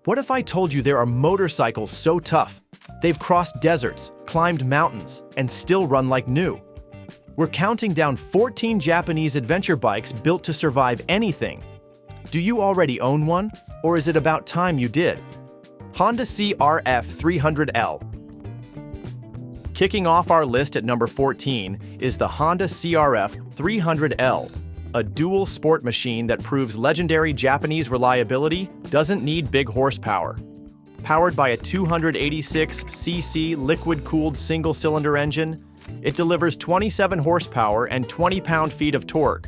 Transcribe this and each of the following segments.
What if I told you there are motorcycles so tough, they've crossed deserts, climbed mountains, and still run like new? We're counting down 14 Japanese adventure bikes built to survive anything. Do you already own one, or is it about time you did? Honda CRF 300L. Kicking off our list at number 14 is the Honda CRF 300L. A dual sport machine that proves legendary Japanese reliability doesn't need big horsepower. Powered by a 286cc liquid-cooled single-cylinder engine, it delivers 27 horsepower and 20 pound-feet of torque,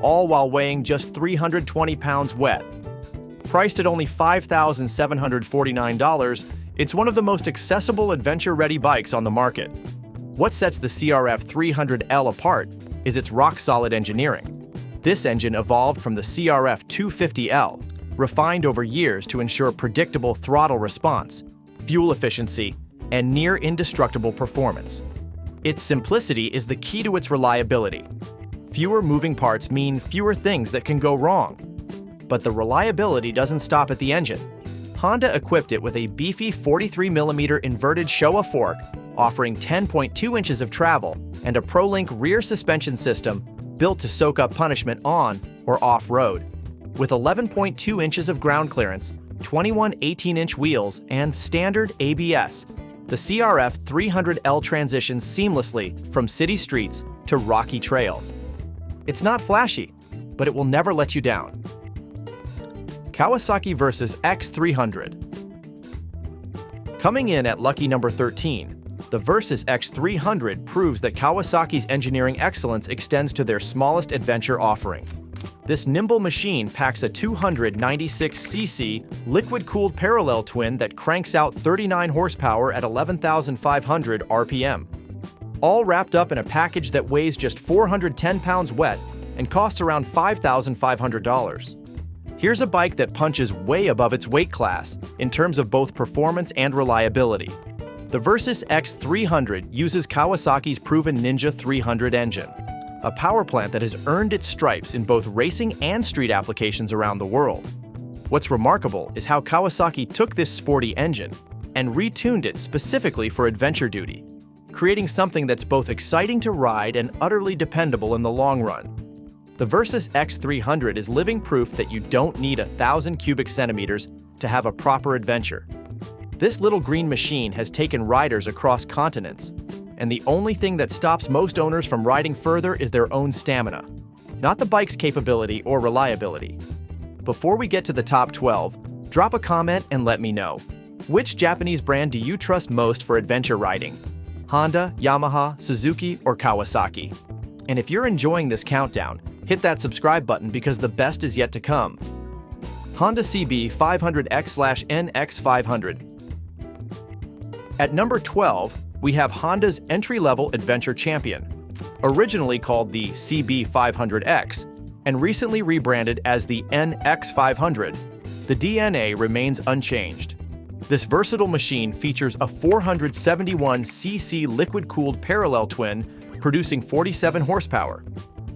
all while weighing just 320 pounds wet. Priced at only $5,749, it's one of the most accessible adventure-ready bikes on the market. What sets the CRF 300L apart is its rock-solid engineering. This engine evolved from the CRF 250L, refined over years to ensure predictable throttle response, fuel efficiency, and near-indestructible performance. Its simplicity is the key to its reliability. Fewer moving parts mean fewer things that can go wrong. But the reliability doesn't stop at the engine. Honda equipped it with a beefy 43mm inverted Showa fork, offering 10.2 inches of travel, and a ProLink rear suspension system built to soak up punishment on or off-road. With 11.2 inches of ground clearance, 21 18-inch wheels, and standard ABS, the CRF 300L transitions seamlessly from city streets to rocky trails. It's not flashy, but it will never let you down. Kawasaki Versus X300. Coming in at lucky number 13, the Versus X300 proves that Kawasaki's engineering excellence extends to their smallest adventure offering. This nimble machine packs a 296cc liquid-cooled parallel twin that cranks out 39 horsepower at 11,500 RPM. All wrapped up in a package that weighs just 410 pounds wet and costs around $5,500. Here's a bike that punches way above its weight class in terms of both performance and reliability. The Versus X300 uses Kawasaki's proven Ninja 300 engine, a power plant that has earned its stripes in both racing and street applications around the world. What's remarkable is how Kawasaki took this sporty engine and retuned it specifically for adventure duty, creating something that's both exciting to ride and utterly dependable in the long run. The Versus X300 is living proof that you don't need 1,000 cubic centimeters to have a proper adventure. This little green machine has taken riders across continents, and the only thing that stops most owners from riding further is their own stamina, not the bike's capability or reliability. Before we get to the top 12, drop a comment and let me know. Which Japanese brand do you trust most for adventure riding? Honda, Yamaha, Suzuki, or Kawasaki? And if you're enjoying this countdown, hit that subscribe button because the best is yet to come. Honda CB 500X/NX500. At number 12, we have Honda's entry-level adventure champion, originally called the CB 500X and recently rebranded as the NX500. The DNA remains unchanged. This versatile machine features a 471cc liquid-cooled parallel twin producing 47 horsepower,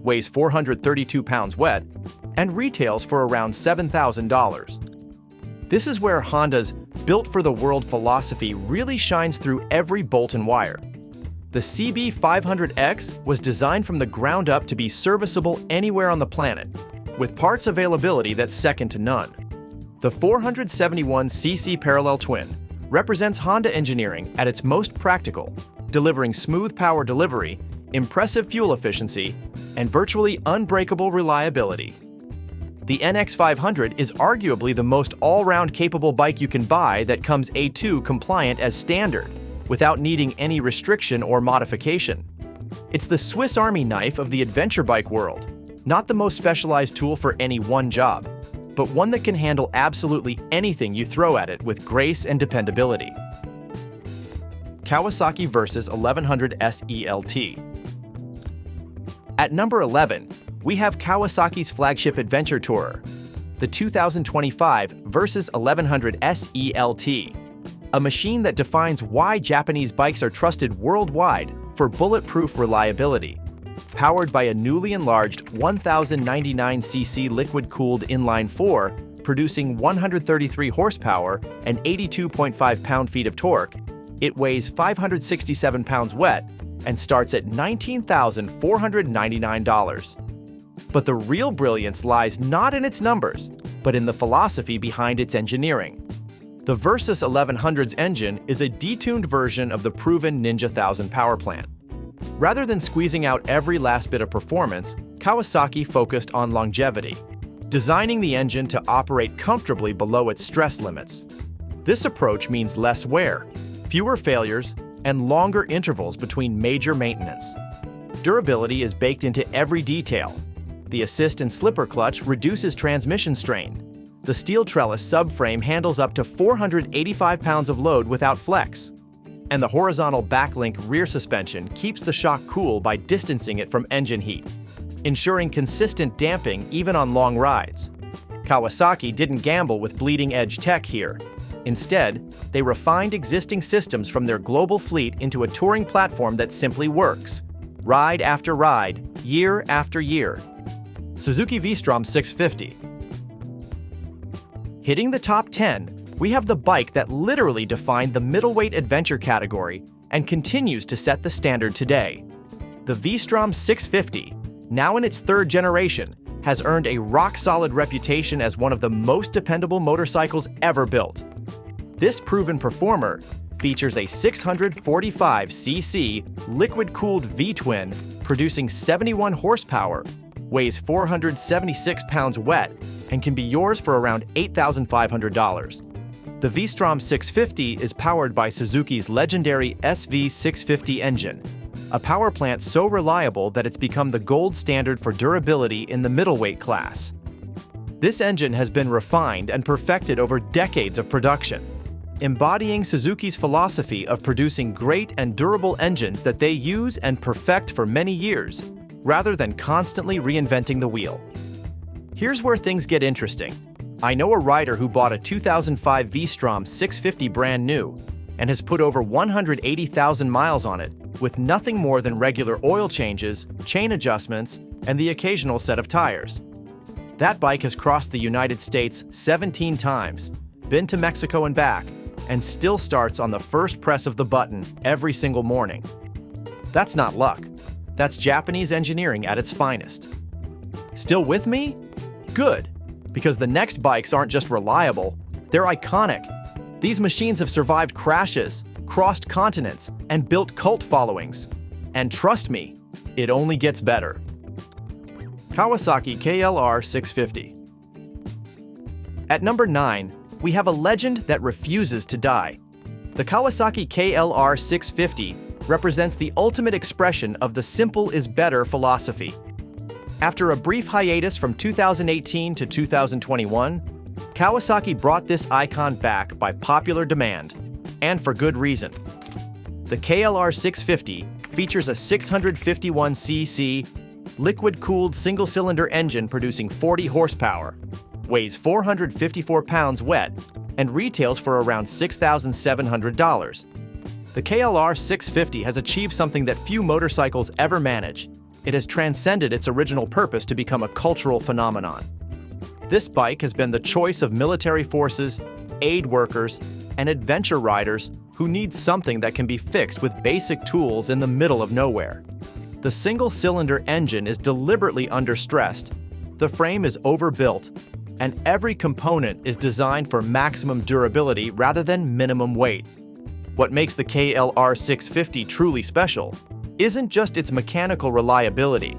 weighs 432 pounds wet, and retails for around $7,000. This is where Honda's built-for-the-world philosophy really shines through every bolt and wire. The CB 500X was designed from the ground up to be serviceable anywhere on the planet, with parts availability that's second to none. The 471cc parallel twin represents Honda engineering at its most practical, delivering smooth power delivery, impressive fuel efficiency, and virtually unbreakable reliability. The NX500 is arguably the most all-round capable bike you can buy that comes A2 compliant as standard, without needing any restriction or modification. It's the Swiss Army knife of the adventure bike world, not the most specialized tool for any one job, but one that can handle absolutely anything you throw at it with grace and dependability. Kawasaki Versus 1100 SELT. At number 11, we have Kawasaki's flagship adventure tourer, the 2025 Versus 1100 SELT, a machine that defines why Japanese bikes are trusted worldwide for bulletproof reliability. Powered by a newly enlarged 1099cc liquid-cooled inline-4 producing 133 horsepower and 82.5 pound-feet of torque, it weighs 567 pounds wet and starts at $19,499. But the real brilliance lies not in its numbers, but in the philosophy behind its engineering. The Versus 1100's engine is a detuned version of the proven Ninja 1000 power plant. Rather than squeezing out every last bit of performance, Kawasaki focused on longevity, designing the engine to operate comfortably below its stress limits. This approach means less wear, fewer failures, and longer intervals between major maintenance. Durability is baked into every detail. The assist and slipper clutch reduces transmission strain. The steel trellis subframe handles up to 485 pounds of load without flex. And the horizontal backlink rear suspension keeps the shock cool by distancing it from engine heat, ensuring consistent damping even on long rides. Kawasaki didn't gamble with bleeding-edge tech here. Instead, they refined existing systems from their global fleet into a touring platform that simply works, ride after ride, year after year. Suzuki Vstrom 650. Hitting the top 10, we have the bike that literally defined the middleweight adventure category and continues to set the standard today. The Vstrom 650, now in its third generation, has earned a rock-solid reputation as one of the most dependable motorcycles ever built. This proven performer features a 645cc liquid-cooled V-twin producing 71 horsepower, weighs 476 pounds wet, and can be yours for around $8,500. The Vstrom 650 is powered by Suzuki's legendary SV650 engine, a power plant so reliable that it's become the gold standard for durability in the middleweight class. This engine has been refined and perfected over decades of production, embodying Suzuki's philosophy of producing great and durable engines that they use and perfect for many years, rather than constantly reinventing the wheel. Here's where things get interesting. I know a rider who bought a 2005 Vstrom 650 brand new and has put over 180,000 miles on it with nothing more than regular oil changes, chain adjustments, and the occasional set of tires. That bike has crossed the United States 17 times, been to Mexico and back, and still starts on the first press of the button every single morning. That's not luck. That's Japanese engineering at its finest. Still with me? Good, because the next bikes aren't just reliable, they're iconic. These machines have survived crashes, crossed continents, and built cult followings. And trust me, it only gets better. Kawasaki KLR 650. At number 9, we have a legend that refuses to die. The Kawasaki KLR 650 represents the ultimate expression of the simple is better philosophy. After a brief hiatus from 2018 to 2021, Kawasaki brought this icon back by popular demand, and for good reason. The KLR 650 features a 651cc liquid-cooled single-cylinder engine producing 40 horsepower, weighs 454 pounds wet, and retails for around $6,700. The KLR 650 has achieved something that few motorcycles ever manage. It has transcended its original purpose to become a cultural phenomenon. This bike has been the choice of military forces, aid workers, and adventure riders who need something that can be fixed with basic tools in the middle of nowhere. The single-cylinder engine is deliberately understressed, the frame is overbuilt, and every component is designed for maximum durability rather than minimum weight. What makes the KLR 650 truly special isn't just its mechanical reliability.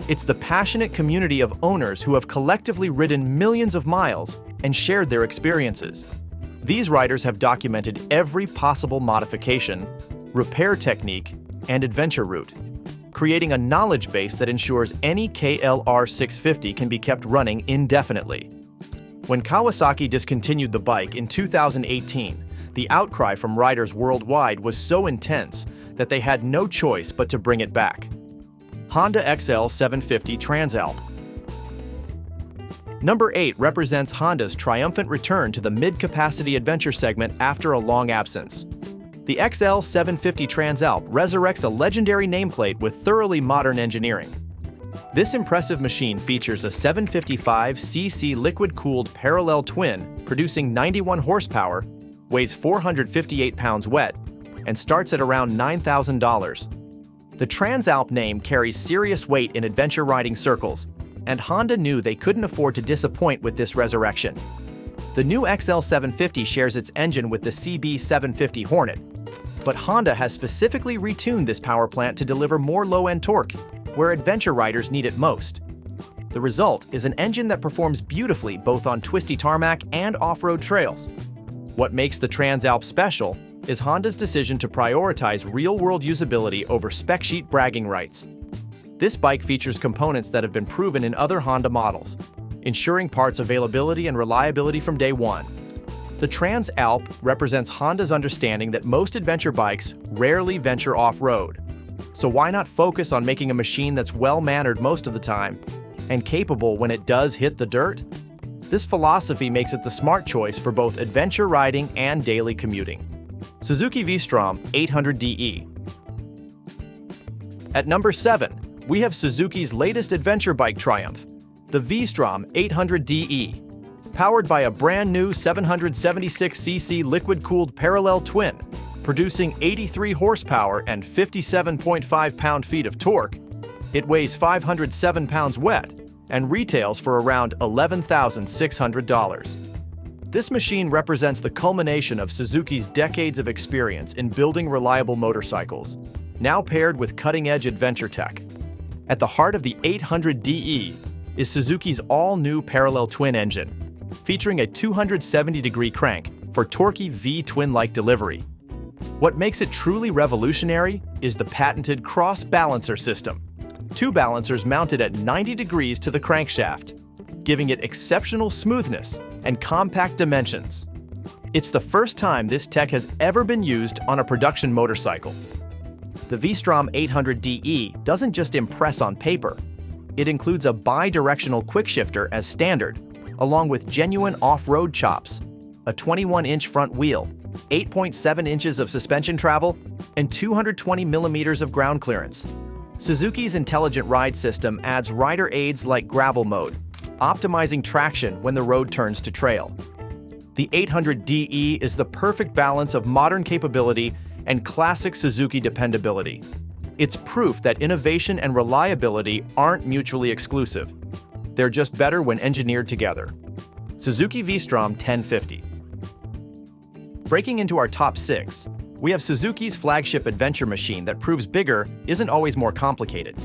It's the passionate community of owners who have collectively ridden millions of miles and shared their experiences. These riders have documented every possible modification, repair technique, and adventure route, creating a knowledge base that ensures any KLR 650 can be kept running indefinitely. When Kawasaki discontinued the bike in 2018, the outcry from riders worldwide was so intense that they had no choice but to bring it back. Honda XL 750 Transalp. Number 8 represents Honda's triumphant return to the mid-capacity adventure segment after a long absence. The XL 750 Transalp resurrects a legendary nameplate with thoroughly modern engineering. This impressive machine features a 755cc liquid-cooled parallel twin producing 91 horsepower, weighs 458 pounds wet, and starts at around $9,000. The Transalp name carries serious weight in adventure riding circles, and Honda knew they couldn't afford to disappoint with this resurrection. The new XL750 shares its engine with the CB750 Hornet, but Honda has specifically retuned this power plant to deliver more low-end torque, where adventure riders need it most. The result is an engine that performs beautifully both on twisty tarmac and off-road trails. What makes the Transalp special is Honda's decision to prioritize real-world usability over spec sheet bragging rights. This bike features components that have been proven in other Honda models, ensuring parts availability and reliability from day one. The Transalp represents Honda's understanding that most adventure bikes rarely venture off-road. So why not focus on making a machine that's well-mannered most of the time and capable when it does hit the dirt? This philosophy makes it the smart choice for both adventure riding and daily commuting. Suzuki Vstrom 800DE. At number 7, we have Suzuki's latest adventure bike triumph, the Vstrom 800DE. Powered by a brand new 776cc liquid-cooled parallel twin, producing 83 horsepower and 57.5 pound-feet of torque, it weighs 507 pounds wet and retails for around $11,600. This machine represents the culmination of Suzuki's decades of experience in building reliable motorcycles, now paired with cutting-edge adventure tech. At the heart of the 800DE is Suzuki's all-new parallel twin engine, featuring a 270-degree crank for torquey V-twin-like delivery. What makes it truly revolutionary is the patented cross-balancer system. Two balancers mounted at 90 degrees to the crankshaft, giving it exceptional smoothness and compact dimensions. It's the first time this tech has ever been used on a production motorcycle. The Vstrom 800DE doesn't just impress on paper. It includes a bi-directional quickshifter as standard, along with genuine off-road chops, a 21-inch front wheel, 8.7 inches of suspension travel, and 220 millimeters of ground clearance. Suzuki's intelligent ride system adds rider aids like gravel mode, optimizing traction when the road turns to trail. The 800DE is the perfect balance of modern capability and classic Suzuki dependability. It's proof that innovation and reliability aren't mutually exclusive. They're just better when engineered together. Suzuki Vstrom 1050. Breaking into our top 6, we have Suzuki's flagship adventure machine that proves bigger isn't always more complicated.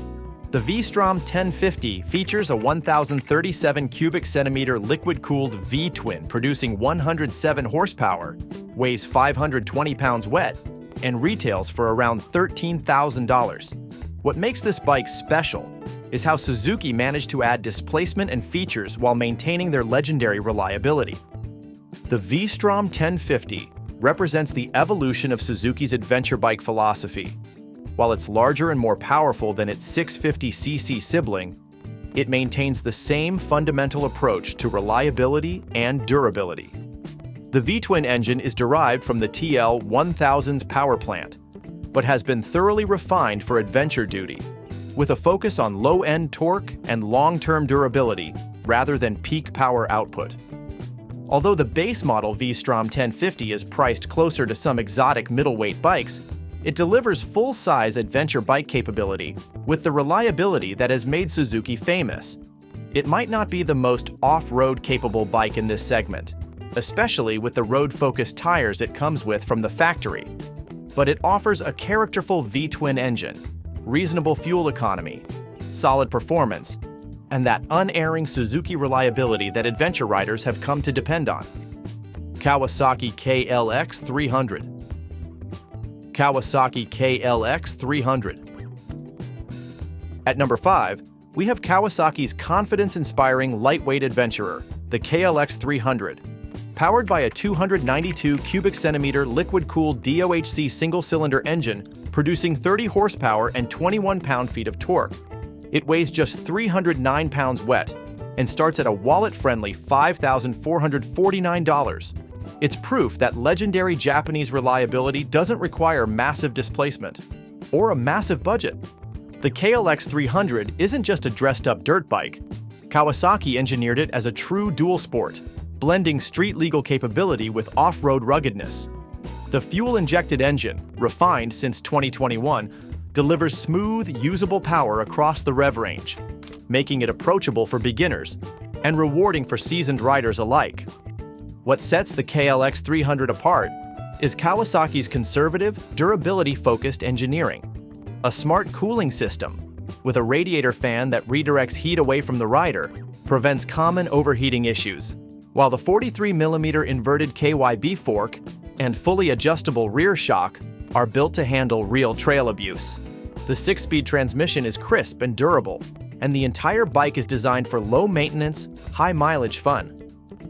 The Vstrom 1050 features a 1,037 cubic centimeter liquid-cooled V-twin producing 107 horsepower, weighs 520 pounds wet, and retails for around $13,000. What makes this bike special is how Suzuki managed to add displacement and features while maintaining their legendary reliability. The Vstrom 1050 represents the evolution of Suzuki's adventure bike philosophy. While it's larger and more powerful than its 650cc sibling, it maintains the same fundamental approach to reliability and durability. The V-twin engine is derived from the TL1000's power plant, but has been thoroughly refined for adventure duty, with a focus on low-end torque and long-term durability rather than peak power output. Although the base model Vstrom 1050 is priced closer to some exotic middleweight bikes, it delivers full-size adventure bike capability with the reliability that has made Suzuki famous. It might not be the most off-road capable bike in this segment, especially with the road-focused tires it comes with from the factory, but it offers a characterful V-twin engine, reasonable fuel economy, solid performance, and that unerring Suzuki reliability that adventure riders have come to depend on. Kawasaki KLX 300. Kawasaki KLX 300. At number 5, we have Kawasaki's confidence-inspiring lightweight adventurer, the KLX 300. Powered by a 292 cubic centimeter liquid-cooled DOHC single-cylinder engine producing 30 horsepower and 21 pound-feet of torque. It weighs just 309 pounds wet and starts at a wallet-friendly $5,449. It's proof that legendary Japanese reliability doesn't require massive displacement or a massive budget. The KLX 300 isn't just a dressed-up dirt bike. Kawasaki engineered it as a true dual sport, blending street-legal capability with off-road ruggedness. The fuel-injected engine, refined since 2021, delivers smooth, usable power across the rev range, making it approachable for beginners and rewarding for seasoned riders alike. What sets the KLX 300 apart is Kawasaki's conservative, durability-focused engineering. A smart cooling system, with a radiator fan that redirects heat away from the rider, prevents common overheating issues, while the 43mm inverted KYB fork and fully adjustable rear shock are built to handle real trail abuse. The 6-speed transmission is crisp and durable, and the entire bike is designed for low-maintenance, high-mileage fun.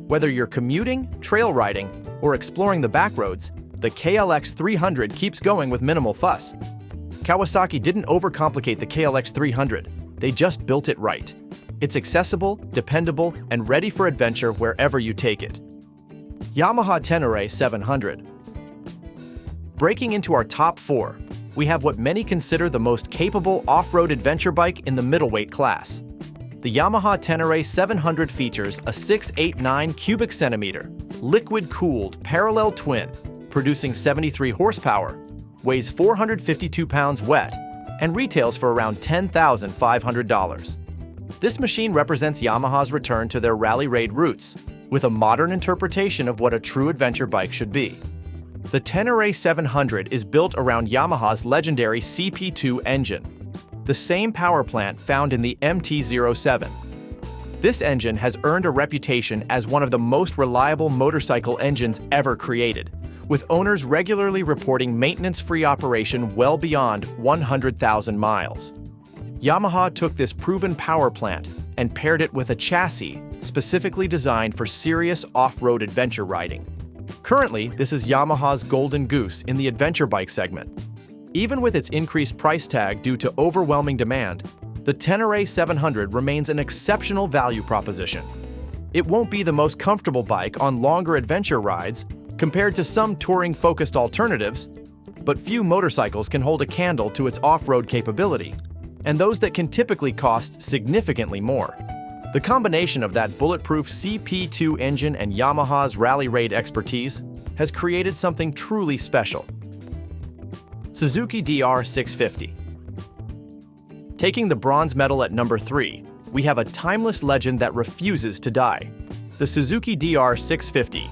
Whether you're commuting, trail riding, or exploring the backroads, the KLX 300 keeps going with minimal fuss. Kawasaki didn't overcomplicate the KLX 300, they just built it right. It's accessible, dependable, and ready for adventure wherever you take it. Yamaha Tennere 700. Breaking into our top 4, we have what many consider the most capable off-road adventure bike in the middleweight class. The Yamaha Tennere 700 features a 689 cubic centimeter, liquid-cooled parallel twin, producing 73 horsepower, weighs 452 pounds wet, and retails for around $10,500. This machine represents Yamaha's return to their rally raid roots, with a modern interpretation of what a true adventure bike should be. The Tennere 700 is built around Yamaha's legendary CP2 engine, the same power plant found in the MT-07. This engine has earned a reputation as one of the most reliable motorcycle engines ever created, with owners regularly reporting maintenance-free operation well beyond 100,000 miles. Yamaha took this proven power plant and paired it with a chassis specifically designed for serious off-road adventure riding. Currently, this is Yamaha's golden goose in the adventure bike segment. Even with its increased price tag due to overwhelming demand, the Tennere 700 remains an exceptional value proposition. It won't be the most comfortable bike on longer adventure rides compared to some touring-focused alternatives, but few motorcycles can hold a candle to its off-road capability, and those that can typically cost significantly more. The combination of that bulletproof CP2 engine and Yamaha's rally raid expertise has created something truly special. Suzuki DR 650. Taking the bronze medal at number 3, we have a timeless legend that refuses to die. The Suzuki DR 650,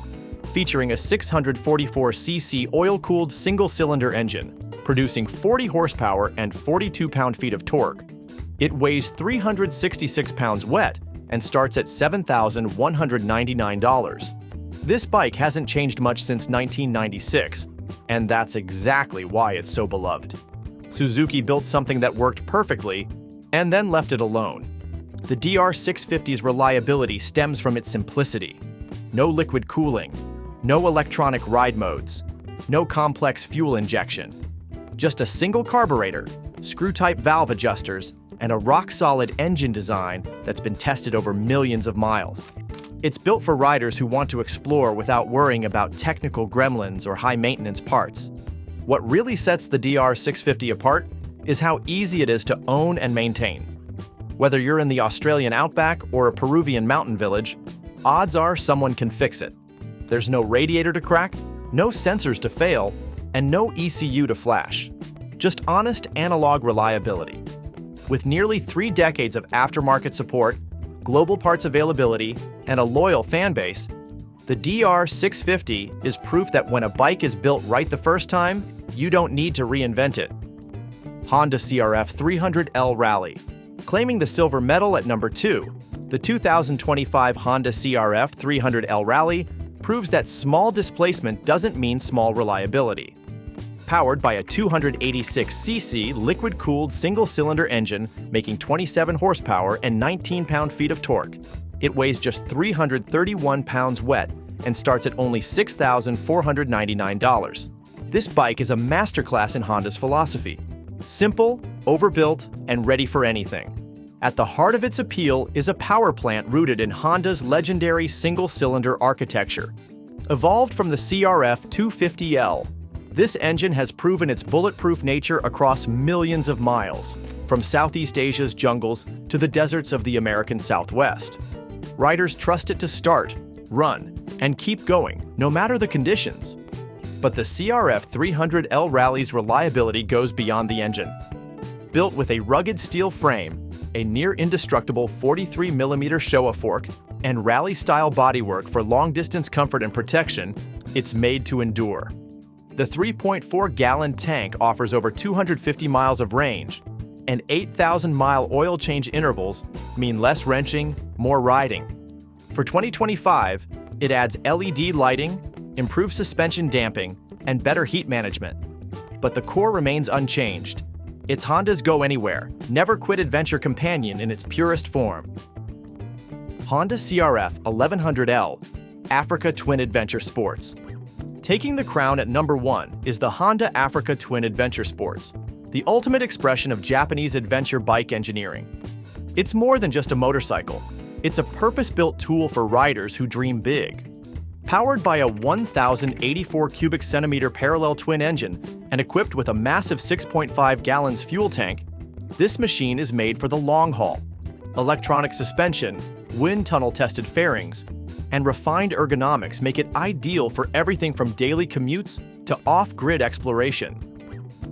featuring a 644cc oil-cooled single-cylinder engine, producing 40 horsepower and 42 pound-feet of torque. It weighs 366 pounds wet and starts at $7,199. This bike hasn't changed much since 1996, and that's exactly why it's so beloved. Suzuki built something that worked perfectly and then left it alone. The DR 650's reliability stems from its simplicity. No liquid cooling, no electronic ride modes, no complex fuel injection. Just a single carburetor, screw-type valve adjusters, and a rock-solid engine design that's been tested over millions of miles. It's built for riders who want to explore without worrying about technical gremlins or high-maintenance parts. What really sets the DR 650 apart is how easy it is to own and maintain. Whether you're in the Australian outback or a Peruvian mountain village, odds are someone can fix it. There's no radiator to crack, no sensors to fail, and no ECU to flash. Just honest analog reliability. With nearly 3 decades of aftermarket support, global parts availability, and a loyal fan base, the DR 650 is proof that when a bike is built right the first time, you don't need to reinvent it. Honda CRF 300L Rally. Claiming the silver medal at number 2, the 2025 Honda CRF 300L Rally proves that small displacement doesn't mean small reliability. Powered by a 286cc liquid-cooled single-cylinder engine making 27 horsepower and 19 pound-feet of torque, it weighs just 331 pounds wet and starts at only $6,499. This bike is a masterclass in Honda's philosophy. Simple, overbuilt, and ready for anything. At the heart of its appeal is a power plant rooted in Honda's legendary single-cylinder architecture. Evolved from the CRF 250L, This engine has proven its bulletproof nature across millions of miles, from Southeast Asia's jungles to the deserts of the American Southwest. Riders trust it to start, run, and keep going, no matter the conditions. But the CRF 300L Rally's reliability goes beyond the engine. Built with a rugged steel frame, a near-indestructible 43mm Showa fork, and rally-style bodywork for long-distance comfort and protection, it's made to endure. The 3.4-gallon tank offers over 250 miles of range, and 8,000-mile oil change intervals mean less wrenching, more riding. For 2025, it adds LED lighting, improved suspension damping, and better heat management. But the core remains unchanged. It's Honda's go-anywhere, never-quit adventure companion in its purest form. Honda CRF 1100L Africa Twin Adventure Sports. Taking the crown at number 1 is the Honda Africa Twin Adventure Sports, the ultimate expression of Japanese adventure bike engineering. It's more than just a motorcycle. It's a purpose-built tool for riders who dream big. Powered by a 1,084 cubic centimeter parallel twin engine and equipped with a massive 6.5 gallons fuel tank, this machine is made for the long haul. Electronic suspension, wind tunnel-tested fairings, and refined ergonomics make it ideal for everything from daily commutes to off-grid exploration.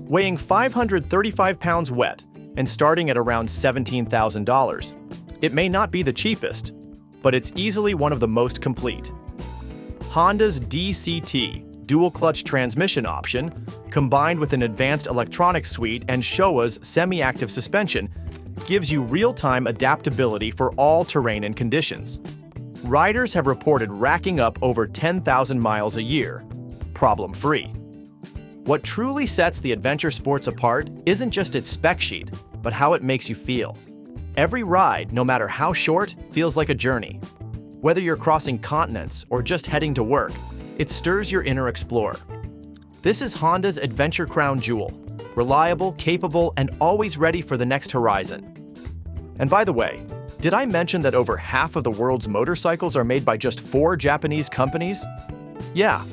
Weighing 535 pounds wet and starting at around $17,000, it may not be the cheapest, but it's easily one of the most complete. Honda's DCT dual-clutch transmission option, combined with an advanced electronics suite and Showa's semi-active suspension, gives you real-time adaptability for all terrain and conditions. Riders have reported racking up over 10,000 miles a year, problem-free. What truly sets the adventure sports apart isn't just its spec sheet, but how it makes you feel. Every ride, no matter how short, feels like a journey. Whether you're crossing continents or just heading to work, it stirs your inner explorer. This is Honda's Adventure Crown Jewel, reliable, capable, and always ready for the next horizon. And by the way, did I mention that over half of the world's motorcycles are made by just 4 Japanese companies? Yeah,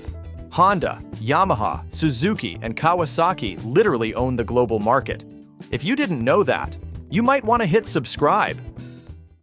Honda, Yamaha, Suzuki, and Kawasaki literally own the global market. If you didn't know that, you might want to hit subscribe.